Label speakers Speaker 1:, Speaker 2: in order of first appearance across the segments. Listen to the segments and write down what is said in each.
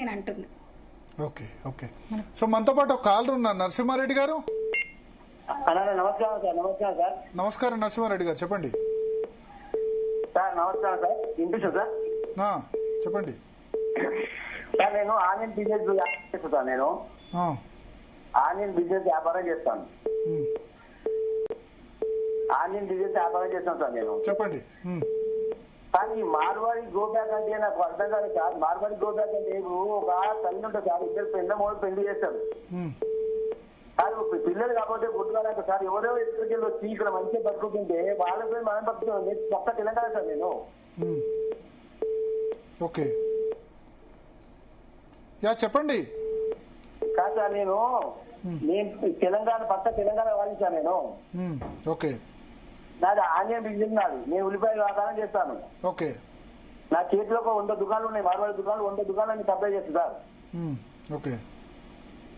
Speaker 1: నేను అంటున్నా.
Speaker 2: Okay okay. So మనతో పాటు ఒక కాలర్ ఉన్నారు, నరసింహారెడ్డి గారు.
Speaker 3: నమస్కారం సార్. నమస్కారం సార్.
Speaker 2: నమస్కారం నరసింహారెడ్డి గారు, చెప్పండి.
Speaker 3: సార్ నమస్కారం సార్. వినిపిస్తుంది సార్?
Speaker 2: చెప్పండి
Speaker 3: సార్, నేను ఆన్లైన్ బిజినెస్ చేస్తాను సార్. నేను ఆన్లైన్ బిజినెస్ వ్యాపారం చేస్తాను. ఆన్లైన్ బిజినెస్ వ్యాపారం చేస్తాను సార్ నేను.
Speaker 2: చెప్పండి.
Speaker 3: కానీ మార్వాడి గో బ్యాక్ అంటే నాకు అర్థం కాదు సార్. మార్వాడి గో బ్యాక్ అంటే ఒక తల్లి ఉంటుంది సార్, ఇద్దరు పెద్ద మూడు పెళ్లి చేస్తారు సార్. పిల్లలు కాకపోతే గుర్తురాక సార్, ఎవరో ఎక్కడికి వెళ్ళి వచ్చి ఇక్కడ మంచిగా బతుకుతుంటే వాళ్ళతో మనం బతుకుతుంది పక్క తెలంగాణ సార్. నేను
Speaker 2: ఓకే చెప్పండి.
Speaker 3: కాదు సార్, నేను తెలంగాణ పక్క తెలంగాణ వాళ్ళు సార్. నేను
Speaker 2: ఓకే,
Speaker 3: నాది ఆన్లైన్ బిజినెస్. నాది నేను ఉల్లిపాయ వ్యాపారం చేస్తాను.
Speaker 2: ఓకే.
Speaker 3: నా చేతిలో ఒక 100 దుకాణాలు ఉన్నాయి, మార్వాడి దుకాణాలు 100 దుకాణాలు సప్లై చేస్తాను సార్.
Speaker 2: ఓకే.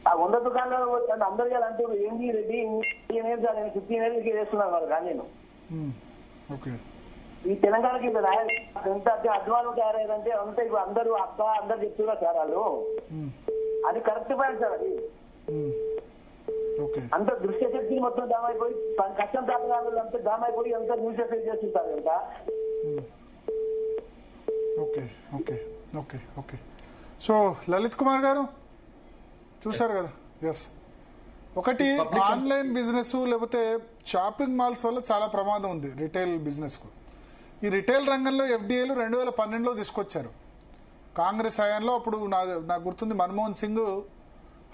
Speaker 3: ఆ 100 దుకాణాలు అందరు అంటూ ఏంటి రెడ్డి సార్, నేను 15 ఏళ్ళకి చేస్తున్నాను వాళ్ళు. కానీ నేను ఈ తెలంగాణకి ఎంత అధ్వానం తయారైందంటే అంత ఇప్పుడు అందరూ అక్క అందరు చెప్తున్నారు సార్ వాళ్ళు. అది కరెక్ట్ పాయింట్ సార్. అది అంత దృశ్య శక్తిని మొత్తం జామ్ అయిపోయి కష్టం దాటగాళ్ళు అంతా జామ్ అయిపోయి అంతా న్యూస్ ఎఫెక్ట్ చేస్తుంటారు ఇంకా.
Speaker 2: Okay okay okay okay. So Lalit Kumar గారు చూసారు కదా. ఎస్, ఒకటి ఆన్లైన్ బిజినెస్ లేకపోతే షాపింగ్ మాల్స్ వల్ల చాలా ప్రమాదం ఉంది రిటైల్ బిజినెస్ కు. ఈ రిటైల్ రంగంలో ఎఫ్డిఏలు 2012లో తీసుకొచ్చారు కాంగ్రెస్ హయాంలో. అప్పుడు నాకు గుర్తుంది, మన్మోహన్ సింగ్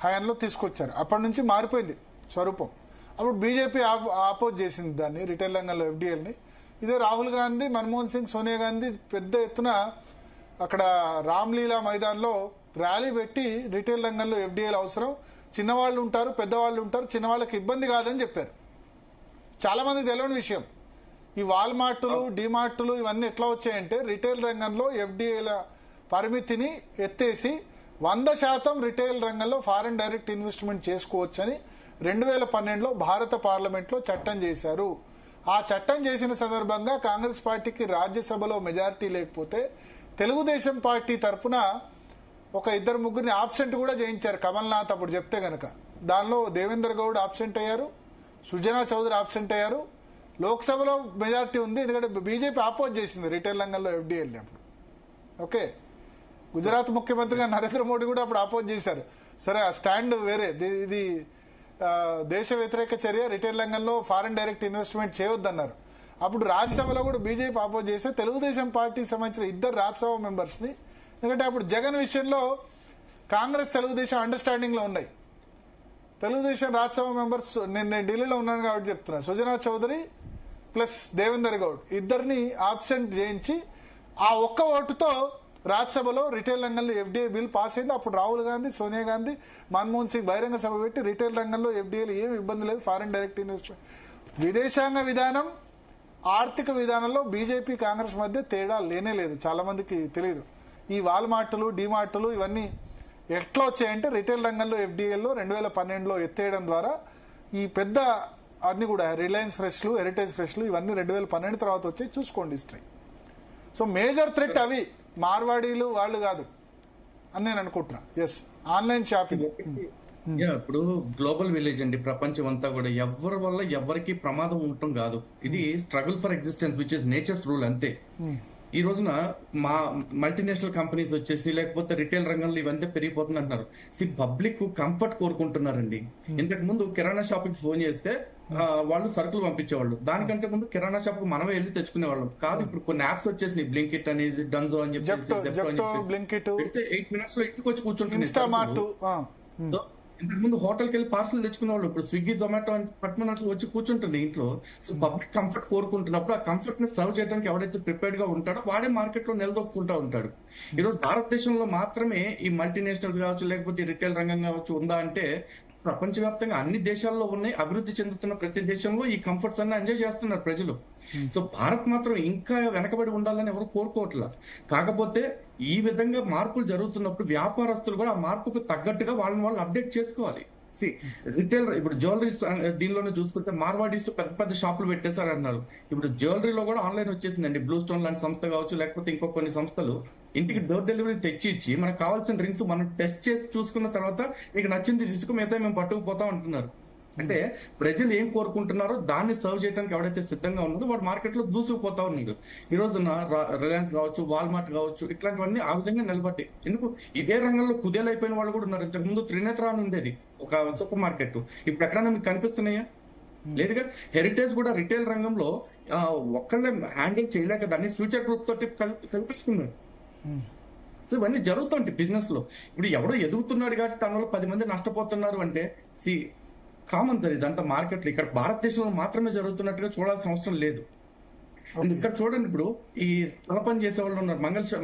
Speaker 2: హయాంలో తీసుకొచ్చారు. అప్పటి నుంచి మారిపోయింది స్వరూపం. అప్పుడు బీజేపీ ఆపోజ్ చేసింది దాన్ని, రిటైల్ రంగంలో ఎఫ్డిఎల్ని. ఇదే రాహుల్ గాంధీ, మన్మోహన్ సింగ్, సోనియా గాంధీ పెద్ద ఎత్తున అక్కడ రామ్లీలా మైదాన్లో ర్యాలీ పెట్టి రిటైల్ రంగంలో ఎఫ్డిఎల్ అవసరం, చిన్నవాళ్ళు ఉంటారు పెద్దవాళ్ళు ఉంటారు, చిన్నవాళ్ళకి ఇబ్బంది కాదని చెప్పారు. చాలా మంది తెలియని విషయం. ఈ వాల్మార్టులు డిమార్టులు ఇవన్నీ ఎట్లా వచ్చాయంటే రిటైల్ రంగంలో ఎఫ్డిఏల పరిమితిని ఎత్తేసి 100% రిటైల్ రంగంలో ఫారిన్ డైరెక్ట్ ఇన్వెస్ట్మెంట్ చేసుకోవచ్చని 2012లో భారత పార్లమెంట్లో చట్టం చేశారు. ఆ చట్టం చేసిన సందర్భంగా కాంగ్రెస్ పార్టీకి రాజ్యసభలో మెజారిటీ లేకపోతే తెలుగుదేశం పార్టీ తరఫున ఒక 2-3 ఆబ్సెంట్ కూడా చేయించారు కమల్నాథ్ అప్పుడు చెప్తే గనక. దానిలో దేవేంద్ర గౌడ్ ఆబ్సెంట్ అయ్యారు, సుజనా చౌదరి ఆబ్సెంట్ అయ్యారు. లోక్సభలో మెజారిటీ ఉంది, ఎందుకంటే బీజేపీ ఆపోజ్ చేసింది రిటైల్ రంగంలో ఎఫ్డిఎల్ని అప్పుడు. ఓకే, గుజరాత్ ముఖ్యమంత్రిగా నరేంద్ర మోడీ కూడా అప్పుడు ఆపోజ్ చేశారు. సరే, ఆ స్టాండ్ వేరే. ఇది దేశ వ్యతిరేక చర్య, రిటైల్ రంగంలో ఫారిన్ డైరెక్ట్ ఇన్వెస్ట్మెంట్ చేయొద్దన్నారు. అప్పుడు రాజ్యసభలో కూడా బీజేపీ ఆపోజ్ చేస్తే తెలుగుదేశం పార్టీకి సంబంధించిన 2 రాజ్యసభ మెంబర్స్ని, ఎందుకంటే అప్పుడు జగన్ విషయంలో కాంగ్రెస్ తెలుగుదేశం అండర్స్టాండింగ్ లో ఉన్నాయి. తెలుగుదేశం రాజ్యసభ మెంబర్స్, నేను ఢిల్లీలో ఉన్నాను కాబట్టి చెప్తున్నా, సుజనా చౌదరి ప్లస్ దేవేందర్ గౌడ్ ఇద్దరిని ఆబ్సెంట్ చేయించి ఆ ఒక్క ఓటుతో రాజ్యసభలో రిటైల్ రంగంలో ఎఫ్డిఐ బిల్ పాస్ అయింది. అప్పుడు రాహుల్ గాంధీ, సోనియా గాంధీ, మన్మోహన్ సింగ్ బహిరంగ సభ పెట్టి రిటైల్ రంగంలో ఎఫ్డిఐలు ఏమి ఇబ్బంది లేదు, ఫారిన్ డైరెక్ట్ ఇన్వెస్ట్మెంట్. విదేశాంగ విధానం, ఆర్థిక విధానంలో బీజేపీ కాంగ్రెస్ మధ్య తేడా లేనే లేదు. చాలా మందికి తెలియదు. ఈ వాల్మార్టులు డిమార్టులు ఇవన్నీ ఎట్లా వచ్చాయంటే రిటైల్ రంగంలో ఎఫ్డిఎల్లో 2012లో ఎత్తేయడం ద్వారా ఈ పెద్ద అన్ని కూడా రిలయన్స్ ఫ్రెష్లు, హెరిటేజ్ ఫ్రెష్లు ఇవన్నీ 2012 తర్వాత వచ్చాయి. చూసుకోండి హిస్టరీ. సో మేజర్ థ్రెట్ అవి, మార్వాడీలు వాళ్ళు కాదు అని నేను అనుకుంటున్నా. Yes, online shopping.
Speaker 4: ఇప్పుడు గ్లోబల్ విలేజ్ అండి, ప్రపంచం అంతా కూడా ఎవరి వల్ల ఎవరికి ప్రమాదం ఉండటం కాదు. ఇది struggle for existence which is nature's rule అంతే. ఈ రోజున మా మల్టీనేషనల్ కంపెనీస్ వచ్చేసి లేకపోతే రిటైల్ రంగంలో ఇవంతా పెరిగిపోతుంది అంటున్నారు. పబ్లిక్ కంఫర్ట్ కోరుకుంటున్నారండి. ఇంతకు ముందు కిరాణా షాప్ కి ఫోన్ చేస్తే వాళ్ళు సరుకులు పంపించేవాళ్ళు. దానికంటే ముందు కిరాణా షాప్ కు మనమే వెళ్ళి తెచ్చుకునేవాళ్ళం కాదు. ఇప్పుడు కొన్ని యాప్స్ వచ్చేసినాయి, బ్లింకిట్ అనేది, డన్జో అని చెప్పేసి 8 minutes లో ఇంటికి వచ్చి కూర్చుంటున్నాయి. ఇంతకు ముందు హోటల్కి వెళ్ళి పార్సల్ తెచ్చుకునేవాళ్ళు, ఇప్పుడు స్విగ్గీ జొమాటో అని పట్టుకున్నట్లు వచ్చి కూర్చుంటుంది ఇంట్లో. సో పబ్లిక్ కంఫర్ట్ కోరుకుంటున్నప్పుడు ఆ కంఫర్ట్ ని సర్వ్ చేయడానికి ఎవరైతే ప్రిపేర్డ్ గా ఉంటాడో వాడే మార్కెట్ లో నిలదొక్కుంటా ఉంటాడు. ఈ రోజు భారతదేశంలో మాత్రమే ఈ మల్టీనేషనల్స్ కావచ్చు లేకపోతే రిటైల్ రంగం కావచ్చు ఉందా అంటే ప్రపంచవ్యాప్తంగా అన్ని దేశాల్లో ఉన్నాయి. అభివృద్ధి చెందుతున్న ప్రతి దేశంలో ఈ కంఫర్ట్స్ అన్ని ఎంజాయ్ చేస్తున్నారు ప్రజలు. సో భారత్ మాత్రం ఇంకా వెనకబడి ఉండాలని ఎవరు కోరుకోవట్లా. కాకపోతే ఈ విధంగా మార్పులు జరుగుతున్నప్పుడు వ్యాపారస్తులు కూడా ఆ మార్పుకు తగ్గట్టుగా వాళ్ళని వాళ్ళు అప్డేట్ చేసుకోవాలి. రిటైల్ ఇప్పుడు జ్యువెలరీ దీనిలోనే చూసుకుంటే మార్వాడీస్ పెద్ద పెద్ద షాపులు పెట్టేశారు అన్నారు. ఇప్పుడు జ్యువెలరీలో కూడా ఆన్లైన్ వచ్చేసిందండి. బ్లూ స్టోన్ లాంటి సంస్థ కావచ్చు లేకపోతే ఇంకో కొన్ని సంస్థలు ఇంటికి డోర్ డెలివరీ తెచ్చి ఇచ్చి మనకు కావాల్సిన డ్రింక్స్ మనం టెస్ట్ చేసి చూసుకున్న తర్వాత మీకు నచ్చింది తీసుకు మిగతా మేము పట్టుకుపోతాం అంటున్నారు. అంటే ప్రజలు ఏం కోరుకుంటున్నారో దాన్ని సర్వ్ చేయడానికి ఎవడైతే సిద్ధంగా ఉన్నాడో వాడు మార్కెట్ లో దూసుకుపోతా ఉన్నాడు. ఈ రోజున రిలయన్స్ కావచ్చు, వాల్మార్ట్ కావచ్చు, ఇట్లాంటివన్నీ ఆ విధంగా నిలబట్టి ఎందుకు ఇదే రంగంలో కుదేలైపోయిన వాళ్ళు కూడా ఉన్నారు. ఇంతకు ముందు త్రినేత్ర అని ఉండేది ఒక సూపర్ మార్కెట్, ఇప్పుడు ఎక్కడైనా మీకు కనిపిస్తున్నాయా? లేదుగా. హెరిటేజ్ కూడా రిటైల్ రంగంలో ఒక్కళ్ళే హ్యాండిల్ చేయలేక దాన్ని ఫ్యూచర్ గ్రూప్ తోటి కల్పిస్తున్నారు. సో ఇవన్నీ జరుగుతుంటాయి బిజినెస్ లో. ఇప్పుడు ఎవడో ఎదుగుతున్నాడు కాబట్టి తన వల్ల 10 మంది నష్టపోతున్నారు అంటే కామన్ సార్ ఇదంతా మార్కెట్ లో. ఇక్కడ భారతదేశంలో మాత్రమే జరుగుతున్నట్టుగా చూడాల్సిన అవసరం లేదు. ఇక్కడ చూడండి, ఇప్పుడు ఈ తల పని చేసే వాళ్ళు ఉన్నారు,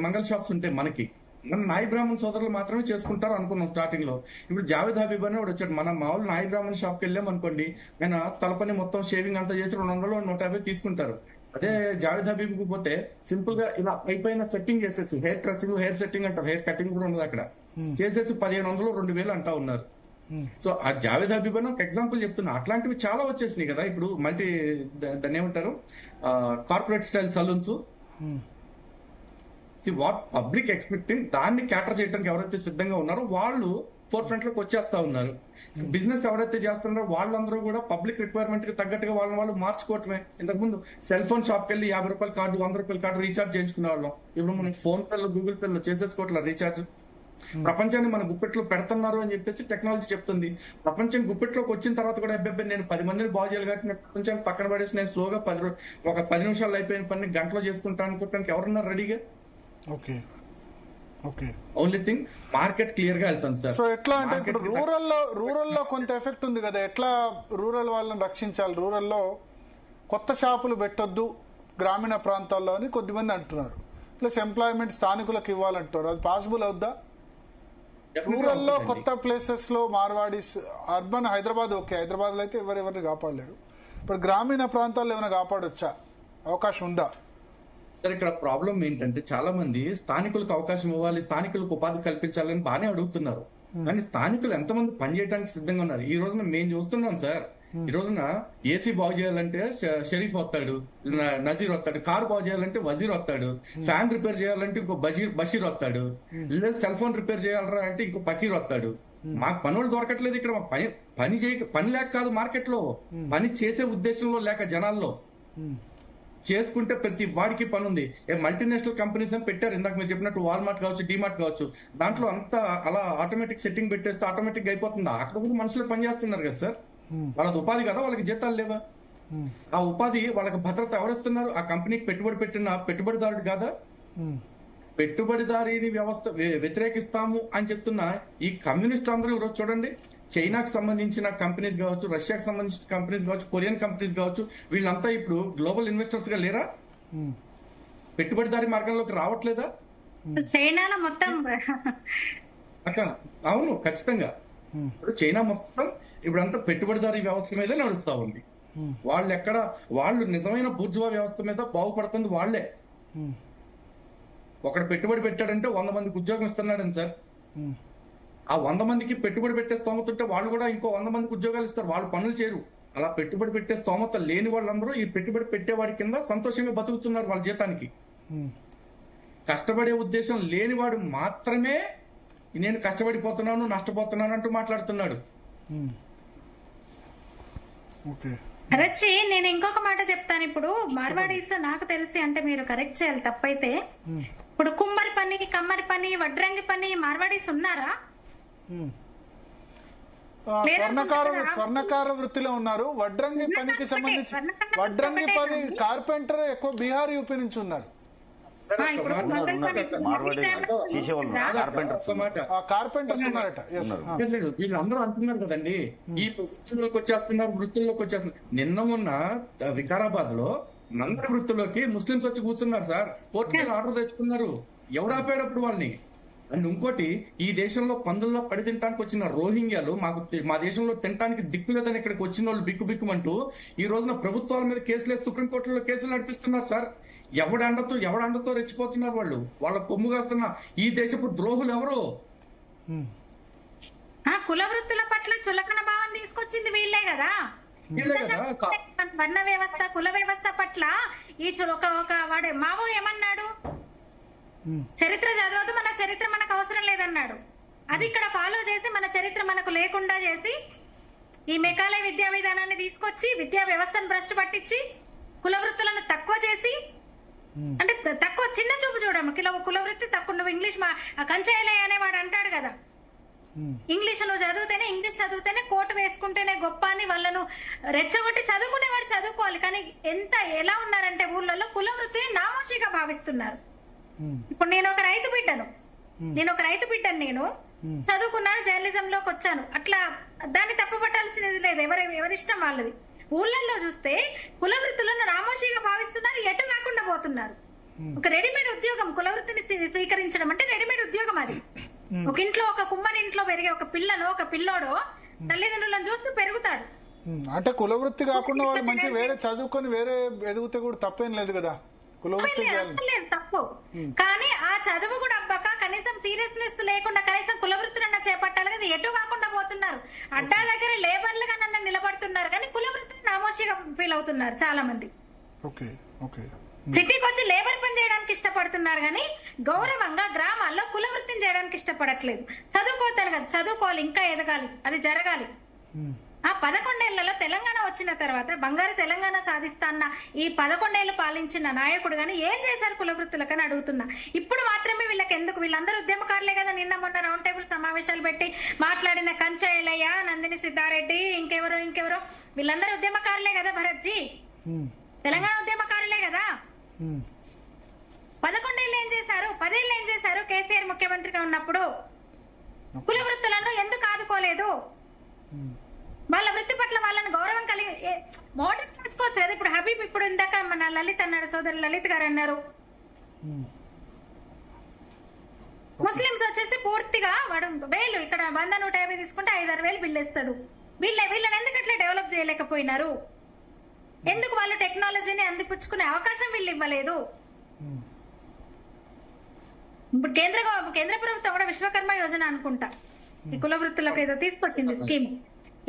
Speaker 4: మంగళ షాప్స్ ఉంటాయి మనకి. మన నాయి బ్రాహ్మణ్ సోదరులు మాత్రమే చేసుకుంటారు అనుకున్నాం స్టార్టింగ్ లో. ఇప్పుడు జావేద్ హబీబ్ అని వచ్చాడు. మన మామూలు నాయి బ్రాహ్మణ్ షాప్ కి వెళ్ళాం అనుకోండి, ఆయన తలపని మొత్తం షేవింగ్ అంతా చేసి 200 150 తీసుకుంటారు. అదే జావేద్ హబీబ్ కు పోతే సింపుల్ గా ఇలా అయిపోయిన సెట్టింగ్ చేసేసి హెయిర్ డ్రెస్సింగ్, హెయిర్ సెట్టింగ్ అంటారు, హెయిర్ కటింగ్ కూడా ఉండదు అక్కడ, చేసేసి 1500 2000 అంటా ఉన్నారు. సో ఆ జావేద్ హబీబ్ అని ఒక ఎగ్జాంపుల్ చెప్తున్నా. అట్లాంటివి చాలా వచ్చేసినాయి కదా ఇప్పుడు. దాన్ని ఏమంటారు, corporate style saloons. What public expecting దాన్ని క్యాటర్ చేయడానికి ఎవరైతే సిద్ధంగా ఉన్నారో వాళ్ళు ఫోర్ ఫ్రంట్ లోకి వచ్చేస్తా ఉన్నారు. బిజినెస్ ఎవరైతే చేస్తున్నారో వాళ్ళందరూ కూడా పబ్లిక్ రిక్వైర్మెంట్ కి తగ్గట్టుగా వాళ్ళు మార్చుకోవటమే. ఇంతకుముందు సెల్ ఫోన్ షాప్ కి వెళ్ళి 50 రూపాయల కార్డు 100 రూపాయల కార్డు రీఛార్జ్ చేయించుకునే వాళ్ళం. ఇప్పుడు మనం ఫోన్ పేలో గూగుల్ పేలో చేసేసుకోవట్లే రీఛార్జ్. ప్రపంచాన్ని మన గుప్పెట్లో పెడుతున్నారు అని చెప్పేసి టెక్నాలజీ చెప్తుంది. ప్రపంచం గుప్పెట్లోకి వచ్చిన తర్వాత కూడా అబ్బాయి నేను 10 మందిని బాగు చేయాలి కాబట్టి నేను ప్రపంచాన్ని పక్కన పడేసి నేను స్లోగా 10 నిమిషాలు అయిపోయిన పని గంటలో చేసుకుంటాను అనుకోవడానికి ఎవరున్నారు రెడీగా?
Speaker 2: Okay okay.
Speaker 4: Only thing market clear గా వెళ్తాను సార్.
Speaker 2: సో ఎట్లా అంటే ఇప్పుడు రూరల్లో కొంత ఎఫెక్ట్ ఉంది కదా, ఎట్లా రూరల్ వాళ్ళని రక్షించాలి? రూరల్లో కొత్త షాపులు పెట్టొద్దు గ్రామీణ ప్రాంతాల్లో అని కొద్దిమంది అంటున్నారు. ప్లస్ ఎంప్లాయ్మెంట్ స్థానికులకు ఇవ్వాలంటారు. అది పాసిబుల్ అవుద్దా? రూరల్లో కొత్త ప్లేసెస్ లో మార్వాడీస్, అర్బన్ హైదరాబాద్ ఓకే, హైదరాబాద్ లో అయితే ఎవరెవరిని కాపాడలేరు. ఇప్పుడు గ్రామీణ ప్రాంతాల్లో ఏమైనా కాపాడొచ్చా? అవకాశం ఉందా?
Speaker 4: సార్ ఇక్కడ ప్రాబ్లం ఏంటంటే చాలా మంది స్థానికులకు అవకాశం ఇవ్వాలి, స్థానికులకు ఉపాధి కల్పించాలని బాగానే అడుగుతున్నారు. కానీ స్థానికులు ఎంతమంది పనిచేయడానికి సిద్ధంగా ఉన్నారు? ఈ రోజున మేము చూస్తున్నాం సార్. ఈ రోజున ఏసీ బాగు చేయాలంటే షరీఫ్ వస్తాడు, నజీర్ వస్తాడు. కారు బాగు చేయాలంటే వజీర్ వస్తాడు. ఫ్యాన్ రిపేర్ చేయాలంటే ఇంకో బషీర్ వస్తాడు. లేదా సెల్ ఫోన్ రిపేర్ చేయాలరా అంటే ఇంకో పకీర్ వస్తాడు. మాకు పనులు దొరకట్లేదు ఇక్కడ. పని లేక కాదు, మార్కెట్ లో పని చేసే ఉద్దేశంలో లేక జనాల్లో. చేసుకుంటే ప్రతి వాడికి పని ఉంది. మల్టీనేషనల్ కంపెనీస్ అని పెట్టారు ఇందాక మీరు చెప్పినట్టు, వాల్మార్ట్ కావచ్చు, డిమార్ట్ కావచ్చు. దాంట్లో అంతా అలా ఆటోమేటిక్ సెట్టింగ్ పెట్టేస్తే ఆటోమేటిక్ అయిపోతుందా? అక్కడ కూడా మనుషులు పని చేస్తున్నారు కదా సార్. వాళ్ళది ఉపాధి కదా, వాళ్ళకి జీతాలు లేవా? ఆ ఉపాధి వాళ్ళకి భద్రత ఎవరిస్తున్నారు? ఆ కంపెనీకి పెట్టుబడి పెట్టిన పెట్టుబడిదారుడు కాదా? పెట్టుబడిదారీ వ్యవస్థ వ్యతిరేకిస్తాము అని చెప్తున్న ఈ కమ్యూనిస్ట్ అందరూ ఈరోజు చూడండి, చైనాకు సంబంధించిన కంపెనీస్ కావచ్చు, రష్యాకు సంబంధించిన కంపెనీస్ కావచ్చు, కొరియన్ కంపెనీస్ కావచ్చు, వీళ్ళంతా ఇప్పుడు గ్లోబల్ ఇన్వెస్టర్స్ గా లేరా? పెట్టుబడిదారీ మార్గంలోకి రావట్లేదా?
Speaker 1: చైనాలో మొత్తం
Speaker 4: అవును, ఖచ్చితంగా. ఇప్పుడు చైనా మొత్తం ఇప్పుడంతా పెట్టుబడిదారీ వ్యవస్థ మీద నడుస్తా ఉంది. వాళ్ళు నిజమైన బూర్జువా వ్యవస్థ మీద బాగుపడుతుంది వాళ్లే. ఒకడు పెట్టుబడి పెట్టాడంటే 100 మందికి ఉద్యోగం ఇస్తున్నాడని సార్. ఆ 100 మందికి పెట్టుబడి పెట్టే స్తోమతుంటే వాళ్ళు కూడా ఇంకో 100 మందికి ఉద్యోగాలు ఇస్తారు. వాళ్ళు పనులు చేయరు. అలా పెట్టుబడి పెట్టే స్తోమత లేని వాళ్ళందరూ ఈ పెట్టుబడి పెట్టేవాడి కింద సంతోషంగా బతుకుతున్నారు వాళ్ళ జీతానికి. కష్టపడే ఉద్దేశం లేనివాడు మాత్రమే నేను కష్టపడిపోతున్నాను, నష్టపోతున్నాను అంటూ మాట్లాడుతున్నాడు.
Speaker 1: రచ్చి నేను ఇంకొక మాట చెప్తాను. ఇప్పుడు మార్వాడీస్ నాకు తెలిసి, అంటే మీరు కరెక్ట్ చేయాలి తప్పైతే, ఇప్పుడు కుమ్మరి పని, కమ్మరి పని, వడ్రంగి పని మార్వాడీస్ ఉన్నారా?
Speaker 2: స్వర్ణకార వృత్తిలో ఉన్నారు. వడ్రంగి పనికి సంబంధించి వడ్రంగి పని కార్పెంటర్ ఎక్కువ బీహార్, యూపీ నుంచి ఉన్నారు. కార్పెంటర్స్ ఉన్నారట.
Speaker 4: వీళ్ళందరూ అంటున్నారు కదండి, ఈ వృత్తుల్లోకి వచ్చేస్తున్నారు. నిన్న మొన్న వికారాబాద్ లో నంగడి వృత్తుల్లోకి ముస్లింస్ వచ్చి కూర్చున్నారు సార్. కోర్టుకి ఆర్డర్ తెచ్చుకున్నారు. ఎవడాపేటప్పుడు వాళ్ళని. అండ్ ఇంకోటి, ఈ దేశంలో పందుల్లో పడి తినడానికి వచ్చిన రోహింగ్యాలు మా దేశంలో తినడానికి దిక్కు లేదని ఇక్కడికి వచ్చిన వాళ్ళు బిక్కుమంటూ ఈ రోజున ప్రభుత్వాల మీద కేసులు, సుప్రీంకోర్టులో కేసులు నడిపిస్తున్నారు సార్. ఎవడండతో రెచ్చిపోతున్నారు వాళ్ళు. వాళ్ళ కొమ్ము కాస్తున్న ఈ దేశపు ద్రోహులు ఎవరు?
Speaker 1: కుల వృత్తుల పట్ల చులకన భావం తీసుకొచ్చింది వీళ్ళే కదా. వర్ణ వ్యవస్థ, కుల వ్యవస్థ పట్ల ఈ ఒక వాడు మావో ఏమన్నాడు? చరిత్ర చదవదు, మన చరిత్ర మనకు అవసరం లేదన్నాడు. అది ఇక్కడ ఫాలో చేసి మన చరిత్ర మనకు లేకుండా చేసి ఈ మెకాలయ విద్యా విధానాన్ని తీసుకొచ్చి విద్యా వ్యవస్థను భ్రష్టు పట్టించి కుల వృత్తులను తక్కువ చేసి, అంటే తక్కువ చిన్న చూపు చూడము, కుల వృత్తి తక్కువ. నువ్వు ఇంగ్లీష్ కంచాయలయ్య అనేవాడు అంటాడు కదా, ఇంగ్లీష్ నువ్వు చదివితేనే, ఇంగ్లీష్ చదివితేనే, కోటు వేసుకుంటేనే గొప్ప అని వాళ్ళను రెచ్చగొట్టి చదువుకునేవాడు చదువుకోవాలి. కానీ ఎలా ఉన్నారంటే ఊళ్ళలో కుల వృత్తిని నామోషిగా భావిస్తున్నారు. ఇప్పుడు నేను ఒక రైతు బిడ్డను నేను చదువుకున్నాను, జర్నలిజం లోకి వచ్చాను, అట్లా దాన్ని తప్పుపట్టాల్సినది లేదు, ఎవరిష్టం వాళ్ళది. ఊళ్ళల్లో చూస్తే కుల వృత్తులను నామోషిగా భావిస్తున్నారు, ఎటు కాకుండా పోతున్నారు. ఒక రెడీమేడ్ ఉద్యోగం కుల వృత్తిని స్వీకరించడం అంటే రెడీమేడ్ ఉద్యోగం అది. ఒక ఇంట్లో, ఒక కుమ్మరి ఇంట్లో పెరిగే ఒక పిల్లోడో తల్లిదండ్రులను చూస్తూ పెరుగుతాడు.
Speaker 2: అంటే కుల వృత్తి కాకుండా వాళ్ళు మంచి వేరే చదువుకొని వేరే ఎదిగితే కూడా తప్పేం లేదు కదా, కుల వృత్తి
Speaker 1: లేదు తప్పు. కానీ ఆ చదువు కూడా అబ్బాక కనీసం సీరియస్నెస్ లేకుండా కనీసం కుల వృత్తిని చేపట్టాలి కదా, ఎటు కాకుండా పోతున్నారు. అడ్డా దగ్గర లేబర్లుగా నన్ను నిలబడుతున్నారు కానీ కుల వృత్తిని నామోషిగా ఫీల్ అవుతున్నారు చాలా మంది. సిటీకి వచ్చి లేబర్ పని చేయడానికి ఇష్టపడుతున్నారు కానీ గౌరవంగా గ్రామాల్లో కుల వృత్తిని చేయడానికి ఇష్టపడట్లేదు. చదువుకోతాను కదా, చదువుకోవాలి, ఇంకా ఎదగాలి, అది జరగాలి. ఆ 11 ఏళ్లలో తెలంగాణ వచ్చిన తర్వాత బంగారు తెలంగాణ సాధిస్తాన్న ఈ 11 ఏళ్లు పాలించిన నాయకుడు గాని ఏం చేశారు కుల వృత్తులకని అడుగుతున్నా. ఇప్పుడు మాత్రమే వీళ్ళందరూ ఉద్యమకారులే కదా. నిన్న మొన్న రౌండ్ టేబుల్ సమావేశాలు పెట్టి మాట్లాడిన కంచయ్యలయ్య, నందిని సిద్ధారెడ్డి, ఇంకెవరో వీళ్ళందరూ ఉద్యమకారులే కదా భరత్ జీ, తెలంగాణ ఉద్యమకారులే కదా. 11 ఏళ్ళు ఏం చేశారు, 10 ఏళ్ళు ఏం చేశారు కేసీఆర్ ముఖ్యమంత్రిగా ఉన్నప్పుడు? కుల వృత్తులను ఎందుకు ఆదుకోలేదు? వాళ్ళ వృత్తి పట్ల వాళ్ళని గౌరవం కలిగి మోడల్ చేసుకోవచ్చు కదా. ఇప్పుడు హబీబ్, ఇప్పుడు ఇందాక మన లలిత్ అన్నాడు, సోదరు లలిత్ గారు అన్నారు, ముస్లింస్ వచ్చేసి పూర్తిగా వాడు వేలు ఇక్కడ 100-150 తీసుకుంటే 5-6 బిల్లు ఇస్తాడు. వీళ్ళని ఎందుకు అట్లా డెవలప్ చేయలేకపోయినారు? ఎందుకు వాళ్ళు టెక్నాలజీని అందిపుచ్చుకునే అవకాశం వీళ్ళు ఇవ్వలేదు? ఇప్పుడు కేంద్ర ప్రభుత్వం కూడా విశ్వకర్మ యోజన అనుకుంటా ఈ కుల వృత్తులకు ఏదో తీసుకొచ్చింది స్కీమ్.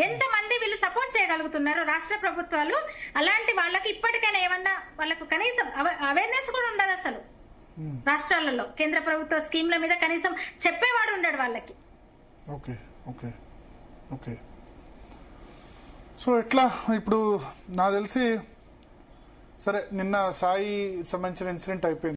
Speaker 1: ఎంత మంది వీళ్ళు సపోర్ట్ చేయగలుగుతున్నారు రాష్ట్ర ప్రభుత్వాలు? అలాంటి వాళ్ళకి ఇప్పటికైనా ఏమన్నా వాళ్ళకు కనీసం అవేర్నెస్ కూడా ఉండదు అసలు. రాష్ట్రాలలో కేంద్ర ప్రభుత్వ స్కీమ్ల మీద కనీసం చెప్పేవాడు ఉండడు వాళ్ళకి.
Speaker 2: సో ఎట్లా ఇప్పుడు నాకు తెలిసి సరే, నిన్న సాయి సంబంధించిన ఇన్సిడెంట్ అయిపోయింది.